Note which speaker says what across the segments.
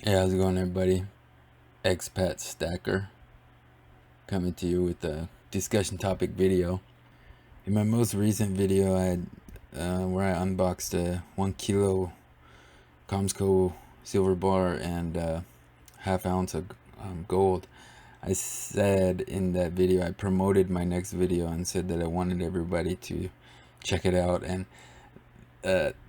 Speaker 1: Hey, how's it going, everybody? Expat Stacker coming to you with a discussion topic video. In my most recent video, where I unboxed a 1 kilo Comsco silver bar and half ounce of gold. I said in that video, I promoted my next video and said that I wanted everybody to check it out. And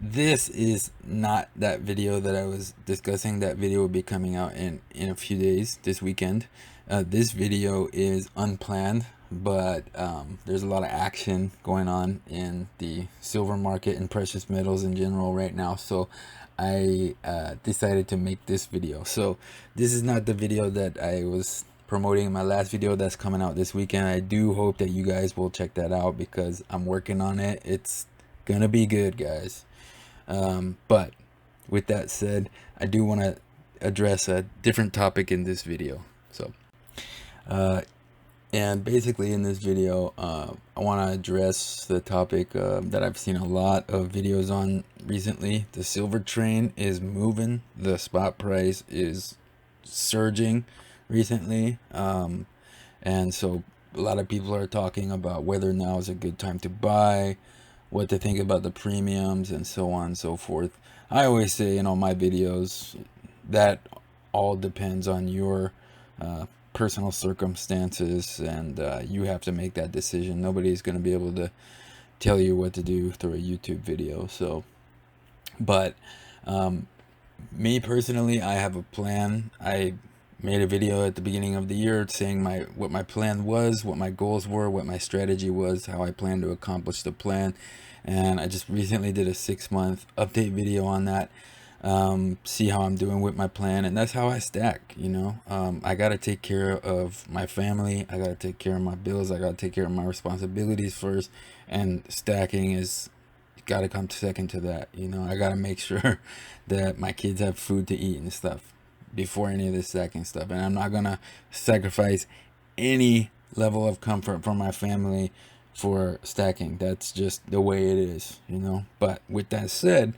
Speaker 1: this is not that video that I was discussing. That video will be coming out in a few days, this weekend. This video is unplanned, but there's a lot of action going on in the silver market and precious metals in general right now, so I decided to make this video. So this is not the video that I was promoting in my last video that's coming out this weekend. I do hope that you guys will check that out because I'm working on it. It's gonna be good, guys. But with that said, I do want to address a different topic in this video. So and basically in this video, I want to address the topic that I've seen a lot of videos on recently. The silver train is moving. The spot price is surging recently, and so a lot of people are talking about whether now is a good time to buy, what to think about the premiums, and so on and so forth. I always say in all my videos that all depends on your personal circumstances, and you have to make that decision. Nobody's going to be able to tell you what to do through a YouTube video. So, but me personally, I have a plan. I made a video at the beginning of the year saying what my plan was, what my goals were, what my strategy was, how I plan to accomplish the plan. And I just recently did a 6-month update video on that. See how I'm doing with my plan, and that's how I stack. I got to take care of my family, I got to take care of my bills, I got to take care of my responsibilities first, and stacking is got to come second to that. I got to make sure that my kids have food to eat and stuff before any of this stacking stuff, and I'm not gonna sacrifice any level of comfort for my family for stacking. That's just the way it is. But with that said,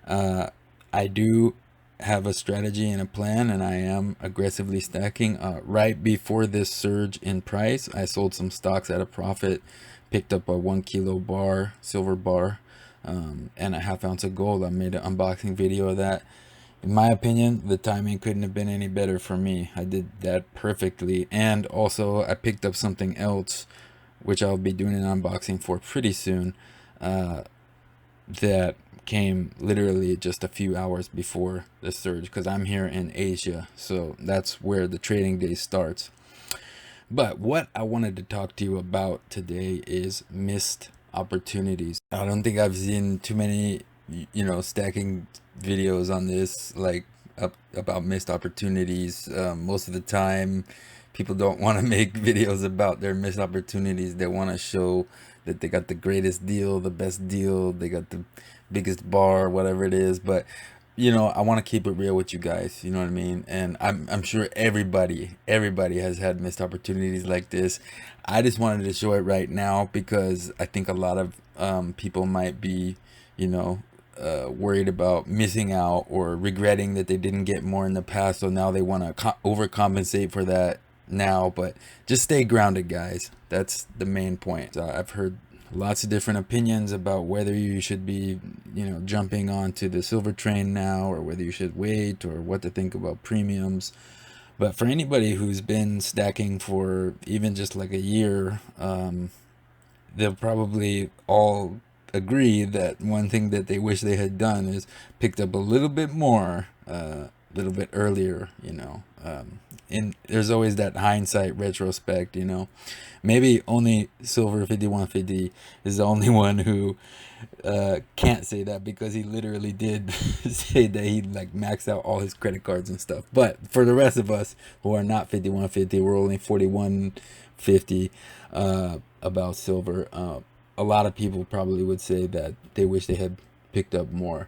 Speaker 1: I do have a strategy and a plan, and I am aggressively stacking. Right before this surge in price, I sold some stocks at a profit, picked up a 1 kilo bar, silver bar, and a half ounce of gold. I made an unboxing video of that. In my opinion, the timing couldn't have been any better for me. I did that perfectly. And also, I picked up something else, which I'll be doing an unboxing for pretty soon, that came literally just a few hours before the surge, because I'm here in Asia, so that's where the trading day starts. But what I wanted to talk to you about today is missed opportunities. I don't think I've seen too many stacking videos on this, like about missed opportunities. Most of the time people don't want to make videos about their missed opportunities. They want to show that they got the greatest deal, the best deal, they got the biggest bar, whatever it is. But I want to keep it real with you guys, you know what I mean? And I'm sure everybody has had missed opportunities like this. I just wanted to show it right now because I think a lot of people might be worried about missing out or regretting that they didn't get more in the past, so now they want to overcompensate for that now. But just stay grounded, guys. That's the main point. I've heard lots of different opinions about whether you should be jumping onto the silver train now, or whether you should wait, or what to think about premiums. But for anybody who's been stacking for even just like a year, they'll probably all agree that one thing that they wish they had done is picked up a little bit more, a little bit earlier. And there's always that hindsight retrospect. Maybe only Silver 5150 is the only one who can't say that, because he literally did say that he like maxed out all his credit cards and stuff. But for the rest of us who are not 5150, we're only 4150 about silver. A lot of people probably would say that they wish they had picked up more.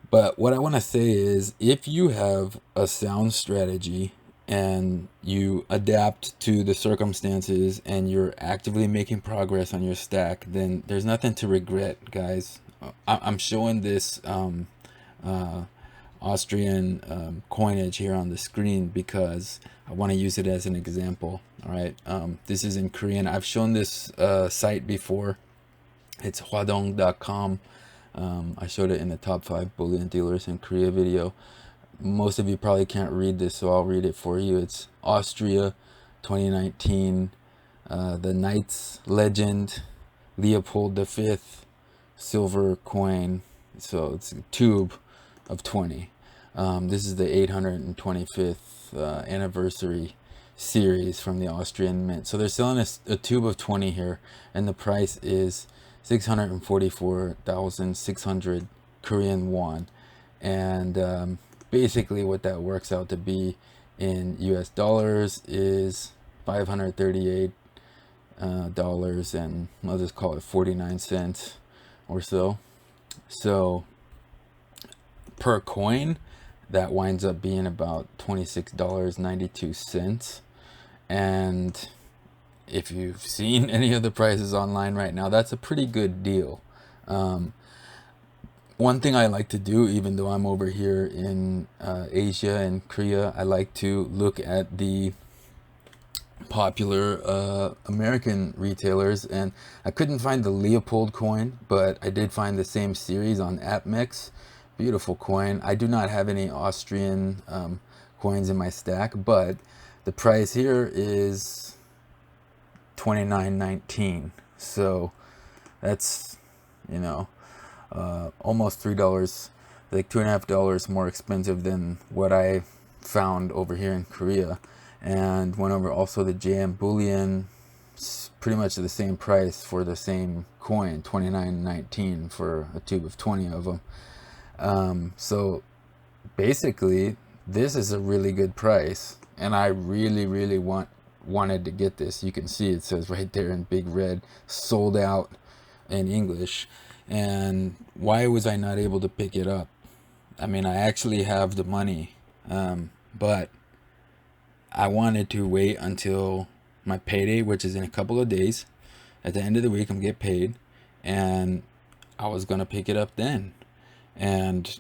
Speaker 1: But what I want to say is, if you have a sound strategy and you adapt to the circumstances and you're actively making progress on your stack, then there's nothing to regret, guys. I'm showing this Austrian coinage here on the screen because I want to use it as an example. All right, this is in Korean. I've shown this site before. It's hwadong.com. I showed it in the top 5 bullion dealers in Korea video. Most of you probably can't read this, so I'll read it for you. It's Austria 2019, the Knights legend, Leopold V, silver coin. So it's a tube of 20. This is the 825th anniversary series from the Austrian Mint. So they're selling a tube of 20 here, and the price is 644,600 Korean won. And basically what that works out to be in US dollars is $538 dollars, and I'll just call it 49 cents or so. So per coin, that winds up being about $26.92. And if you've seen any of the prices online right now, that's a pretty good deal. One thing I like to do, even though I'm over here in Asia and Korea, I like to look at the popular American retailers, and I couldn't find the Leopold coin, but I did find the same series on AppMex. Beautiful coin. I do not have any Austrian coins in my stack, but the price here is $29.19. So that's, you know, almost $3, like $2.50 more expensive than what I found over here in Korea. And went over also the JM Bullion, pretty much the same price for the same coin, $29.19 for a tube of 20 of them. So basically this is a really good price, and I really wanted to get this. You can see it says right there in big red, sold out in English. And why was I not able to pick it up? I mean, I actually have the money, but I wanted to wait until my payday, which is in a couple of days. At the end of the week, I'm gonna get paid, and I was gonna pick it up then. And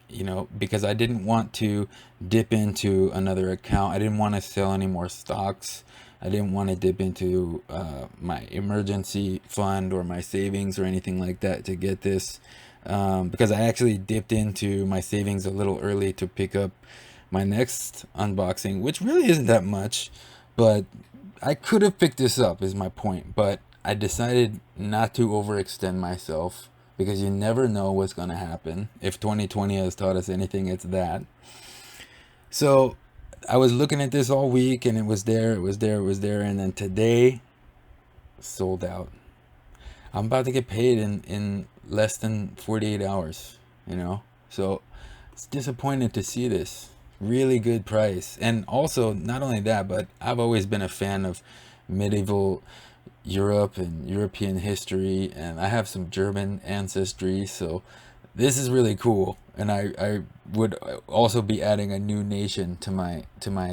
Speaker 1: you know, because I didn't want to dip into another account. I didn't want to sell any more stocks. I didn't want to dip into my emergency fund or my savings or anything like that to get this, because I actually dipped into my savings a little early to pick up my next unboxing, which really isn't that much, but I could have picked this up is my point. But I decided not to overextend myself, because you never know what's going to happen. If 2020 has taught us anything, it's that. So I was looking at this all week, and it was there, and then today, sold out. I'm about to get paid in less than 48 hours, you know? So it's disappointing to see this. Really good price. And also, not only that, but I've always been a fan of medieval Europe and European history, and I have some German ancestry, so this is really cool. And I would also be adding a new nation to my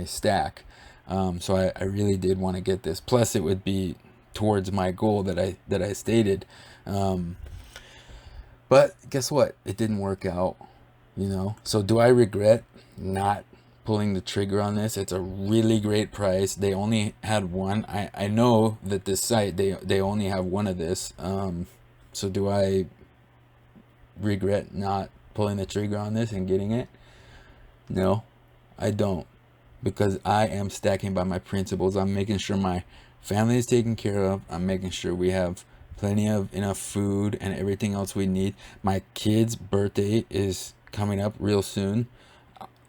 Speaker 1: stack. So I really did want to get this. Plus, it would be towards my goal that I stated. But guess what? It didn't work out, you know? So do I regret not pulling the trigger on this? It's a really great price. They only had one. I know that this site, they only have one of this. So do I regret not pulling the trigger on this and getting it? No, I don't, because I am stacking by my principles. I'm making sure my family is taken care of. I'm making sure we have plenty of enough food and everything else we need. My kid's birthday is coming up real soon.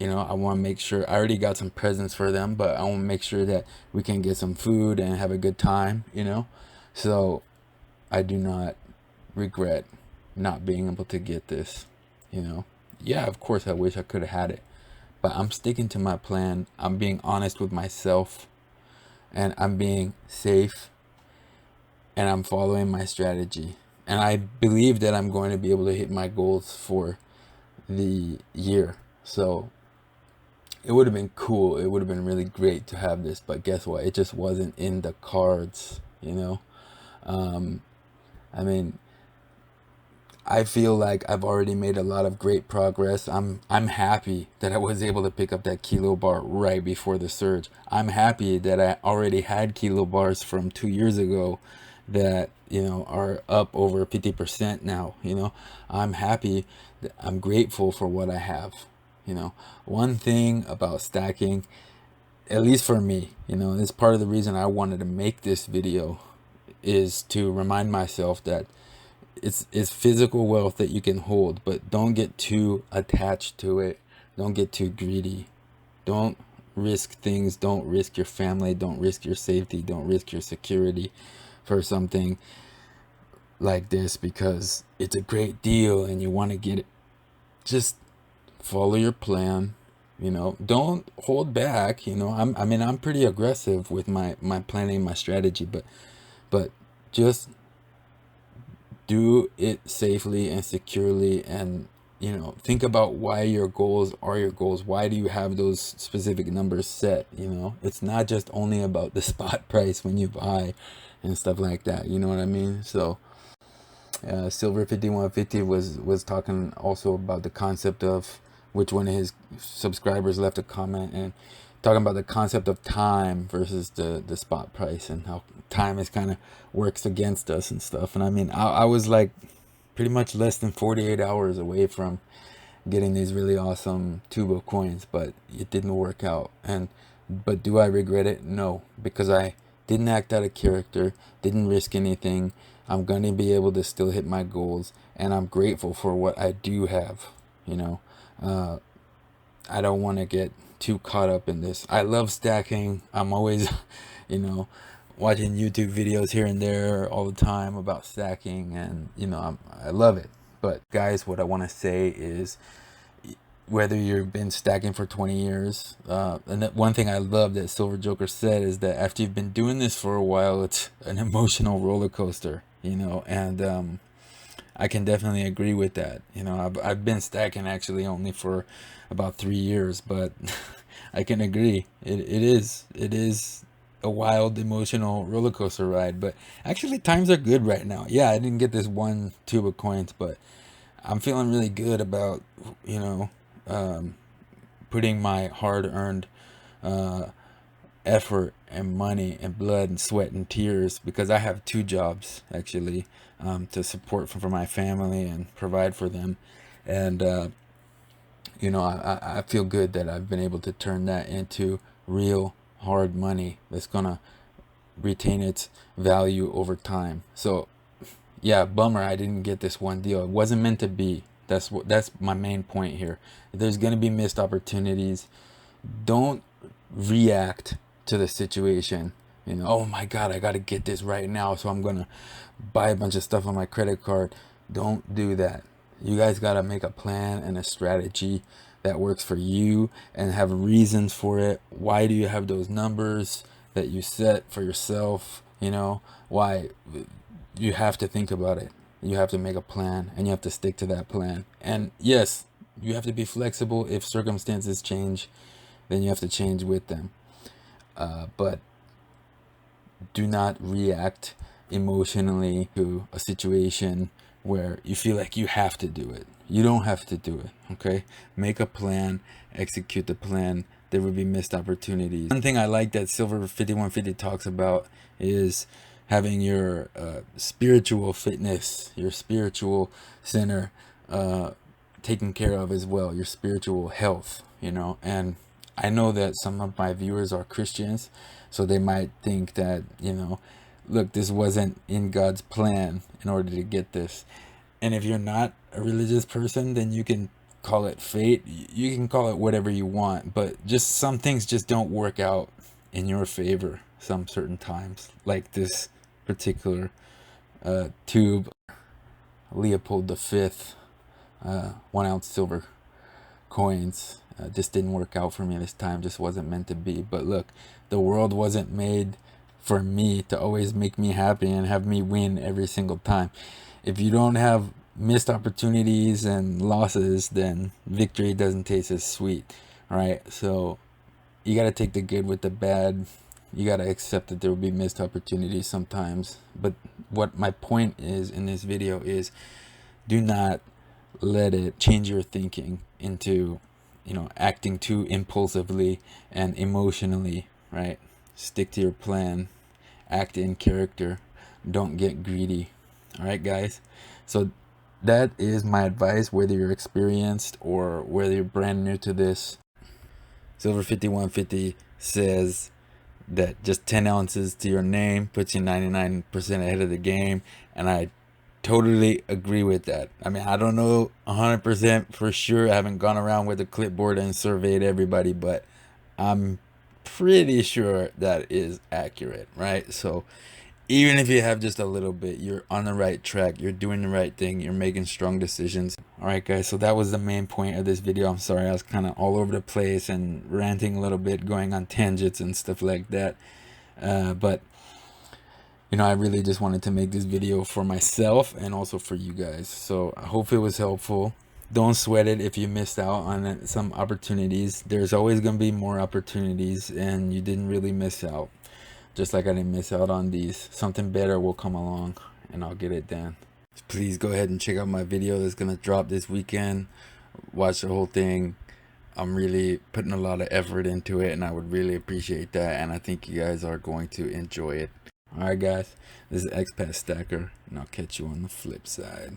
Speaker 1: You know, I want to make sure, I already got some presents for them, but I want to make sure that we can get some food and have a good time, you know? So I do not regret not being able to get this, you know? Yeah, of course I wish I could have had it, but I'm sticking to my plan. I'm being honest with myself, and I'm being safe, and I'm following my strategy. And I believe that I'm going to be able to hit my goals for the year. So it would have been cool. It would have been really great to have this, but guess what? It just wasn't in the cards, you know? I mean, I feel like I've already made a lot of great progress. I'm happy that I was able to pick up that kilo bar right before the surge. I'm happy that I already had kilo bars from 2 years ago that, you know, are up over 50% now. You know, I'm happy that I'm grateful for what I have. You know, one thing about stacking, at least for me, you know, it's part of the reason I wanted to make this video, is to remind myself that it's physical wealth that you can hold, but don't get too attached to it. Don't get too greedy. Don't risk things. Don't risk your family. Don't risk your safety. Don't risk your security for something like this because it's a great deal and you want to get it. Just follow your plan. You know, don't hold back. You know, I mean, I'm pretty aggressive with my planning, my strategy, but just do it safely and securely, and, you know, think about why your goals are your goals. Why do you have those specific numbers set? You know, it's not just only about the spot price when you buy and stuff like that, you know what I mean? So Silver 5150 was talking also about the concept of, which one of his subscribers left a comment, and talking about the concept of time versus the spot price, and how time is kind of works against us and stuff. And I mean, I was like pretty much less than 48 hours away from getting these really awesome tube of coins, but it didn't work out. But do I regret it? No, because I didn't act out of character, didn't risk anything. I'm going to be able to still hit my goals, and I'm grateful for what I do have. You know, I don't want to get too caught up in this. I love stacking. I'm always, you know, watching YouTube videos here and there all the time about stacking, and, you know, I love it. But guys, what I want to say is, whether you've been stacking for 20 years, and that one thing I love that Silver Joker said is that after you've been doing this for a while, it's an emotional roller coaster, you know, and I can definitely agree with that. You know, I've been stacking actually only for about 3 years, but I can agree. It is a wild emotional roller coaster ride, but actually times are good right now. Yeah, I didn't get this one tube of coins, but I'm feeling really good about, you know, putting my hard-earned effort and money and blood and sweat and tears, because I have two jobs actually, to support for my family and provide for them. And you know, I feel good that I've been able to turn that into real hard money that's gonna retain its value over time. So yeah, bummer I didn't get this one deal. It wasn't meant to be. That's my main point here. There's gonna be missed opportunities. Don't react to the situation. You know, oh my God, I gotta get this right now, so I'm gonna buy a bunch of stuff on my credit card. Don't do that. You guys gotta make a plan and a strategy that works for you, and have reasons for it. Why do you have those numbers that you set for yourself? You know, why? You have to think about it. You have to make a plan, and you have to stick to that plan. And yes, you have to be flexible. If circumstances change, then you have to change with them. But do not react emotionally to a situation where you feel like you have to do it. You don't have to do it, okay? Make a plan, execute the plan. There will be missed opportunities. One thing I like that Silver 5150 talks about is having your spiritual fitness, your spiritual center taken care of as well, your spiritual health, you know. And I know that some of my viewers are Christians, so they might think that, you know, look, this wasn't in God's plan in order to get this. And if you're not a religious person, then you can call it fate. You can call it whatever you want, but just some things just don't work out in your favor some certain times, like this particular tube, Leopold V 1 ounce silver coins. Just didn't work out for me this time. Just wasn't meant to be. But look, the world wasn't made for me to always make me happy and have me win every single time. If you don't have missed opportunities and losses, then victory doesn't taste as sweet, right? So you got to take the good with the bad. You got to accept that there will be missed opportunities sometimes. But what my point is in this video is, do not let it change your thinking into, acting too impulsively and emotionally, right? Stick to your plan, act in character, don't get greedy. All right, guys. So that is my advice, whether you're experienced or whether you're brand new to this. Silver 5150 says that just 10 ounces to your name puts you 99% ahead of the game, and I totally agree with that. I mean, I don't know 100% for sure. I haven't gone around with a clipboard and surveyed everybody, but I'm pretty sure that is accurate, right? So even if you have just a little bit, you're on the right track, you're doing the right thing, you're making strong decisions. All right, guys, so that was the main point of this video. I'm sorry I was kind of all over the place and ranting a little bit, going on tangents and stuff like that, but I really just wanted to make this video for myself and also for you guys. So I hope it was helpful. Don't sweat it if you missed out on some opportunities. There's always going to be more opportunities, and you didn't really miss out. Just like I didn't miss out on these. Something better will come along, and I'll get it done. Please go ahead and check out my video that's going to drop this weekend. Watch the whole thing. I'm really putting a lot of effort into it, and I would really appreciate that, and I think you guys are going to enjoy it. Alright guys, this is Expat Stacker, and I'll catch you on the flip side.